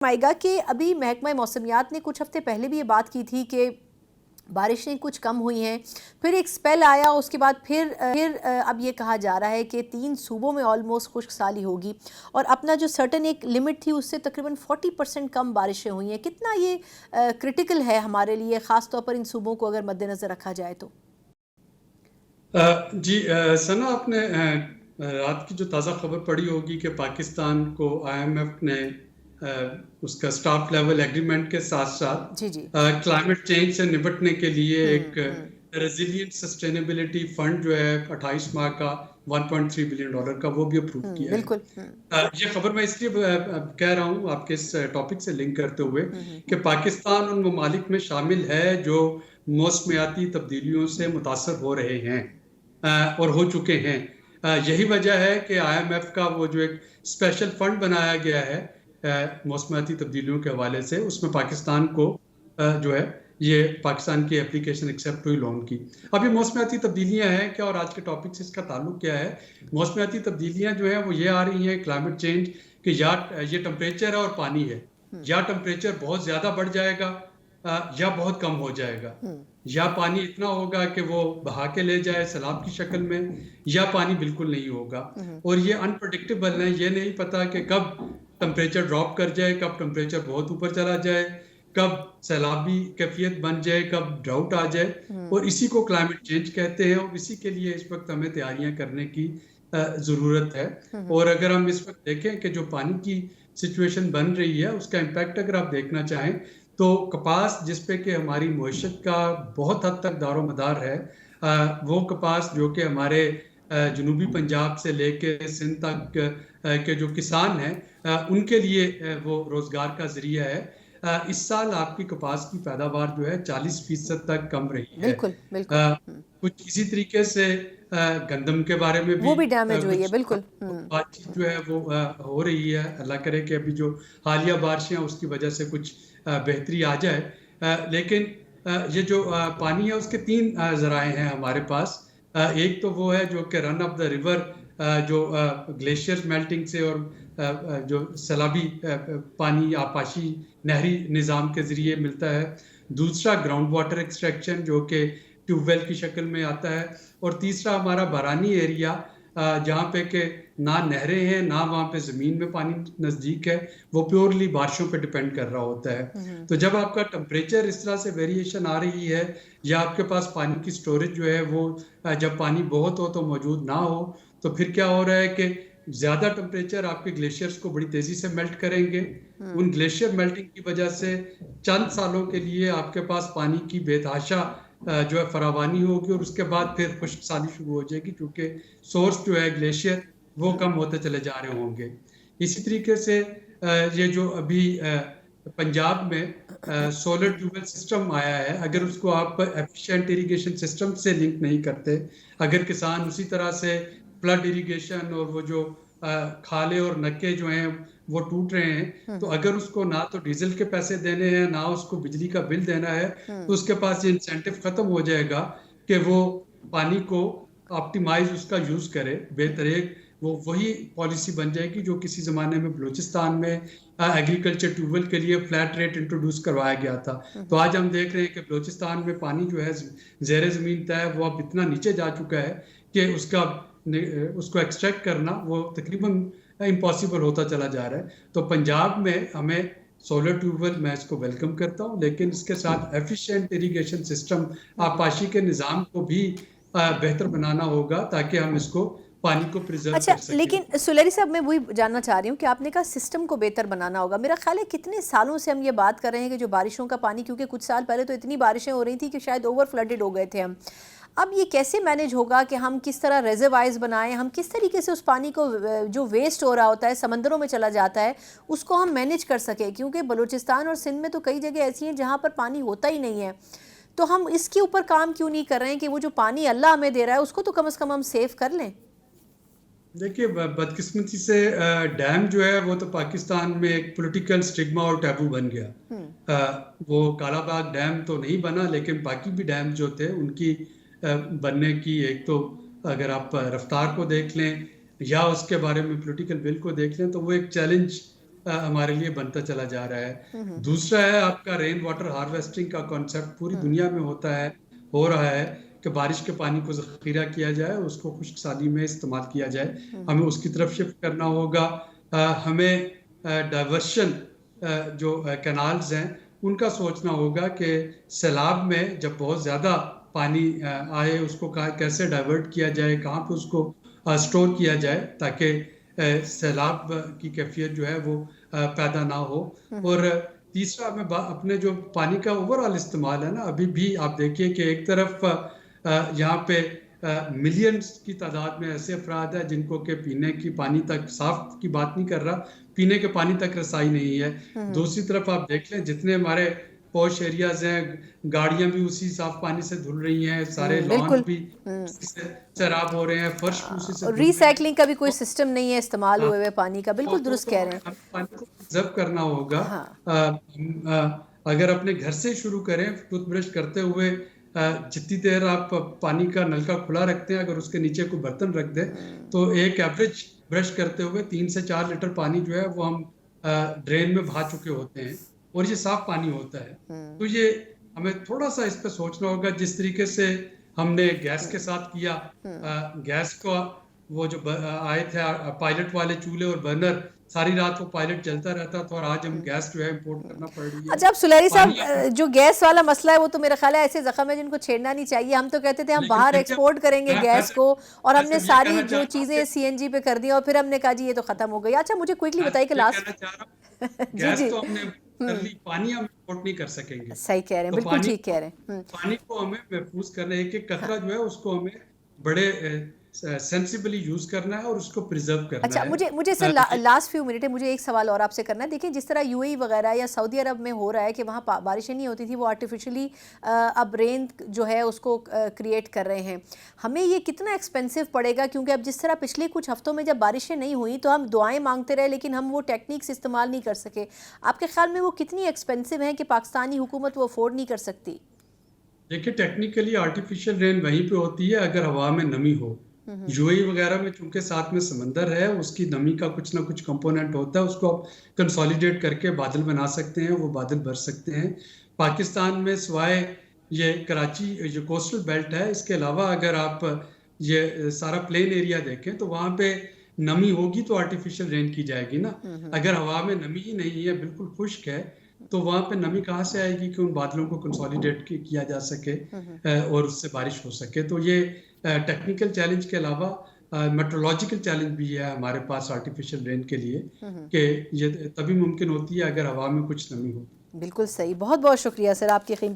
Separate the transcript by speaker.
Speaker 1: आएगा कि अभी महकमा मौसमियात ने कुछ हफ्ते पहले भी ये बात की थी कि बारिशें कुछ कम हुई हैं, फिर एक स्पेल आया, उसके बाद फिर अब ये कहा जा रहा है कि 3 सूबों में ऑलमोस्ट खुश्क साली होगी और अपना जो सर्टन एक लिमिट थी उससे तकरीबन 40% कम बारिशें हुई हैं। कितना ये क्रिटिकल है हमारे लिए, ख़ास तौर पर इन सूबों को अगर मद्देनज़र रखा जाए तो?
Speaker 2: जी सना, आपने रात की जो ताज़ा खबर पड़ी होगी कि पाकिस्तान को आईएमएफ ने उसका स्टाफ लेवल एग्रीमेंट के साथ साथ
Speaker 1: जी जी।
Speaker 2: क्लाइमेट चेंज से निपटने के लिए एक
Speaker 1: हम्म।
Speaker 2: रेजिलियंट सस्टेनेबिलिटी फंड जो है 28 माह का $1.3 बिलियन का, वो भी अप्रूव किया है।
Speaker 1: बिल्कुल।
Speaker 2: ये खबर मैं इसलिए कह रहा हूँ आपके इस टॉपिक से लिंक करते हुए
Speaker 1: हम्म।
Speaker 2: कि पाकिस्तान उन ममालिक में शामिल है जो मौसमियाती तब्दीलियों से मुतासर हो रहे हैं और हो चुके हैं। यही वजह है कि आईएमएफ का वो जो एक स्पेशल फंड बनाया गया है मौसमियाती तब्दीलियों के हवाले से, उसमें पाकिस्तान को जो है ये पाकिस्तान की एप्लीकेशन एक्सेप्ट हुई लोन की। अभी मौसमियाती तब्दीलियां हैं क्या और आज के टॉपिक से इसका ताल्लुक क्या है? मौसमियाती तब्दीलियां जो है वो ये आ रही हैं, क्लाइमेट चेंज, कि या ये टेम्परेचर है और पानी है, या टेम्परेचर बहुत ज़्यादा बढ़ जाएगा या बहुत कम हो जाएगा, या पानी इतना होगा कि वो बहा के ले जाए सैलाब की शक्ल में, या पानी बिल्कुल नहीं होगा। और ये अनप्रडिक्टेबल है, ये नहीं पता कि कब टेम्परेचर ड्रॉप कर जाए, कब टेम्परेचर बहुत ऊपर चला जाए, कब सैलाबी कैफियत बन जाए, कब ड्राउट आ जाए। और इसी को क्लाइमेट चेंज कहते हैं और इसी के लिए इस वक्त हमें तैयारियां करने की ज़रूरत है। और अगर हम इस वक्त देखें कि जो पानी की सिचुएशन बन रही है उसका इम्पैक्ट अगर आप देखना चाहें तो कपास, जिस पे कि हमारी मईशत का बहुत हद तक दारोमदार है, वो कपास जो कि हमारे जनूबी पंजाब से लेके सिंध तक के जो किसान हैं उनके लिए वो रोज़गार का ज़रिया है। इस साल आपकी कपास की पैदावार जो है 40% तक कम रही है।
Speaker 1: बिल्कुल बिल्कुल।
Speaker 2: कुछ इसी तरीके से गंदम के बारे में भी
Speaker 1: वो भी डैमेज हुई है,
Speaker 2: कुछ
Speaker 1: बिल्कुल।
Speaker 2: बातचीत जो है वो हो रही है। अल्लाह करे कि अभी जो हालिया बारिशें हैं उसकी वजह से कुछ बेहतरी आ जाए। लेकिन ये जो पानी है उसके 3 जराए हैं हमारे पास। एक तो वो है जो कि रन ऑफ द रिवर, जो ग्लेशियर मेल्टिंग से और जो सैलाबी पानी आपाशी नहरी निज़ाम के ज़रिए मिलता है। दूसरा ग्राउंड वाटर एक्सट्रैक्शन जो कि ट्यूबवेल की शक्ल में आता है। और तीसरा हमारा बारानी एरिया, जहाँ पे के ना नहरें हैं ना वहाँ पे ज़मीन में पानी नज़दीक है, वो प्योरली बारिशों पे डिपेंड कर रहा होता है। तो जब आपका टेम्परेचर इस तरह से वेरिएशन आ रही है या आपके पास पानी की स्टोरेज जो है वो जब पानी बहुत हो तो मौजूद ना हो, तो फिर क्या हो रहा है कि ज़्यादा टेम्परेचर आपके ग्लेशियर्स को बड़ी तेज़ी से मेल्ट करेंगे। उन ग्लेशियर मेल्टिंग की वजह से चंद सालों के लिए आपके पास पानी की बेतहाशा जो है फरावानी होगी और उसके बाद फिर खुश्क साली शुरू हो जाएगी, क्योंकि सोर्स जो है ग्लेशियर वो कम होते चले जा रहे होंगे। इसी तरीके से ये जो अभी पंजाब में सोलर ट्यूबवेल सिस्टम आया है, अगर उसको आप एफिशिएंट इरिगेशन सिस्टम से लिंक नहीं करते, अगर किसान उसी तरह से फ्लड इरिगेशन और वो जो खाले और नक्के जो हैं वो टूट रहे हैं, तो अगर उसको ना तो डीजल के पैसे देने हैं ना उसको बिजली का बिल देना है, तो उसके पास ये इंसेंटिव खत्म हो जाएगा कि वो पानी को ऑप्टिमाइज उसका यूज करे बेतरेक। वो वही पॉलिसी बन जाएगी जो किसी जमाने में बलूचिस्तान में एग्रीकल्चर ट्यूबवेल के लिए फ्लैट रेट इंट्रोड्यूस करवाया गया था। तो आज हम देख रहे हैं कि बलूचिस्तान में पानी जो है ज़ेरे ज़मीन तय है, वो अब इतना नीचे जा चुका है कि उसको एक्सट्रैक्ट करना वो तकरीबन इम्पॉसिबल होता चला जा रहा है। तो पंजाब में हमें सोलर ट्यूबवेल, मैं इसको वेलकम करता हूँ, लेकिन इसके साथ एफिशिएंट इरिगेशन सिस्टम, आपाशी के निज़ाम को भी बेहतर बनाना होगा ताकि हम इसको पानी को प्रिजर्व
Speaker 1: अच्छा,
Speaker 2: कर सकें।
Speaker 1: लेकिन सुलेरी साहब, मैं वही जानना चाह रही हूँ कि आपने कहा सिस्टम को बेहतर बनाना होगा। मेरा ख्याल है कितने सालों से हम ये बात कर रहे हैं कि जो बारिशों का पानी, क्योंकि कुछ साल पहले तो इतनी बारिशें हो रही थी कि शायद ओवर फ्लडेड हो गए थे हम। अब ये कैसे मैनेज होगा कि हम किस तरह रेजरवायर्स बनाएं, हम किस तरीके से उस पानी को जो वेस्ट हो रहा होता है, समंदरों में चला जाता है, उसको हम मैनेज कर सकें? क्योंकि बलूचिस्तान और सिंध में तो कई जगह ऐसी हैं जहाँ पर पानी होता ही नहीं है। तो हम इसके ऊपर काम क्यों नहीं कर रहे हैं कि वो जो पानी अल्लाह हमें दे रहा है उसको तो कम से कम हम सेव कर लें?
Speaker 2: देखिए, बदकिस्मती से डैम जो है वो तो पाकिस्तान में एक पॉलिटिकल स्टिग्मा और टैबू बन गया। वो कालाबाग डैम तो नहीं बना, लेकिन बाकी भी डैम जो थे उनकी बनने की, एक तो अगर आप रफ्तार को देख लें या उसके बारे में पॉलिटिकल विल को देख लें, तो वो एक चैलेंज हमारे लिए बनता चला जा रहा है। दूसरा है आपका रेन वाटर हार्वेस्टिंग का कॉन्सेप्ट पूरी दुनिया में होता है, हो रहा है कि बारिश के पानी को ज़ख़ीरा किया जाए, उसको खुश्क साली में इस्तेमाल किया जाए। हमें उसकी तरफ शिफ्ट करना होगा। हमें डाइवर्शन जो कैनाल्स हैं उनका सोचना होगा कि सैलाब में जब बहुत ज़्यादा पानी आए उसको कैसे डाइवर्ट किया जाए, कहाँ पे उसको स्टोर किया जाए ताकि सैलाब की कैफियत जो है वो पैदा ना हो। और तीसरा हमें अपने जो पानी का ओवरऑल इस्तेमाल है ना, अभी भी आप देखिए कि एक तरफ यहाँ पे मिलियंस की तादाद में ऐसे अफराद हैं जिनको के पीने की पानी तक, साफ की बात नहीं कर रहा, पीने के पानी तक रसाई नहीं है। दूसरी तरफ आप देख लें जितने हमारे पॉश एरियाज हैं, गाड़ियां भी उसी साफ पानी से धुल रही हैं, सारे लॉन
Speaker 1: बिल्कुल।
Speaker 2: भी शराब हो रहे हैं, फर्श भी उसी से धुल रहे हैं।
Speaker 1: रिसाइकलिंग का भी कोई सिस्टम नहीं है इस्तेमाल हुए हुए पानी का, बिल्कुल दुरुस्त कह रहे हैं।
Speaker 2: हमें पानी को कंजर्व करना होगा।
Speaker 1: हाँ।
Speaker 2: अगर अपने घर से शुरू करें, टूथब्रश करते हुए जितनी देर आप पानी का नलका खुला रखते हैं, अगर उसके नीचे कोई बर्तन रख दें तो एक एवरेज ब्रश करते हुए 3 से 4 लीटर पानी जो है वो हम ड्रेन में बहा चुके होते हैं और ये साफ पानी होता है। तो ये हमें थोड़ा सा इस पे सोचना होगा, जिस तरीके से हमने गैस के साथ किया, गैस को वो जो आए थे पायलट वाले चूल्हे और बर्नर, सारी रात वो पायलट चलता रहता था और आज हम गैस जो है इंपोर्ट करना पड़ रही है।
Speaker 1: अच्छा, अब सुलैरी साहब, जो गैस वाला मसला है वो तो मेरा ख्याल है ऐसे जख्म है जिनको छेड़ना नहीं चाहिए। हम तो कहते थे हम बाहर एक्सपोर्ट करेंगे गैस को, और हमने सारी जो चीजें सीएनजी पे कर दी और फिर हमने कहा जी ये तो खत्म हो गई। अच्छा, मुझे क्विकली बताइए कि लास्ट
Speaker 2: गैस तो हमने कर ली, पानी हम इंपोर्ट नहीं कर सकेंगे।
Speaker 1: सही कह रहे हैं, बिल्कुल ठीक कह रहे हैं।
Speaker 2: पानी को हमें महफूज करना है, एक एक कतरा जो है उसको हमें बड़े सेंसिबली यूज करना है और उसको प्रिजर्व करना
Speaker 1: अच्छा,
Speaker 2: है।
Speaker 1: मुझे सर लास्ट फ्यू मिनट है, मुझे एक सवाल और आपसे करना है। देखिए, जिस तरह यूएई वगैरह या सऊदी अरब में हो रहा है कि वहाँ बारिशें नहीं होती थी, वो आर्टिफिशियली अब रेन जो है उसको क्रिएट कर रहे हैं। हमें ये कितना एक्सपेंसिव पड़ेगा? क्योंकि अब जिस तरह पिछले कुछ हफ्तों में जब बारिशें नहीं हुई तो हम दुआएं मांगते रहे, लेकिन हम वो टेक्निक्स इस्तेमाल नहीं कर सके। आपके ख्याल में वो कितनी एक्सपेंसिव है कि पाकिस्तानी हुकूमत वो अफोर्ड नहीं कर सकती?
Speaker 2: देखिए, टेक्निकली आर्टिफिशियल रेन वहीं पे होती है अगर हवा में नमी हो। यूएई वगैरह में चूंकि साथ में समंदर है, उसकी नमी का कुछ ना कुछ कंपोनेंट होता है, उसको आप कंसोलिडेट करके बादल बना सकते हैं, वो बादल भर सकते हैं। पाकिस्तान में सिवाय ये कराची जो कोस्टल बेल्ट है, इसके अलावा अगर आप ये सारा प्लेन एरिया देखें तो वहाँ पे नमी होगी तो आर्टिफिशियल रेन की जाएगी ना। अगर हवा में नमी ही नहीं है, बिल्कुल खुश्क है, तो वहाँ पे नमी कहाँ से आएगी कि उन बादलों को कंसोलिडेट किया जा सके और उससे बारिश हो सके। तो ये टेक्निकल चैलेंज के अलावा मेट्रोलॉजिकल चैलेंज भी है हमारे पास आर्टिफिशियल रेन के लिए, कि ये तभी मुमकिन होती है अगर हवा में कुछ नमी हो।
Speaker 1: बिल्कुल सही, बहुत बहुत शुक्रिया सर आपकी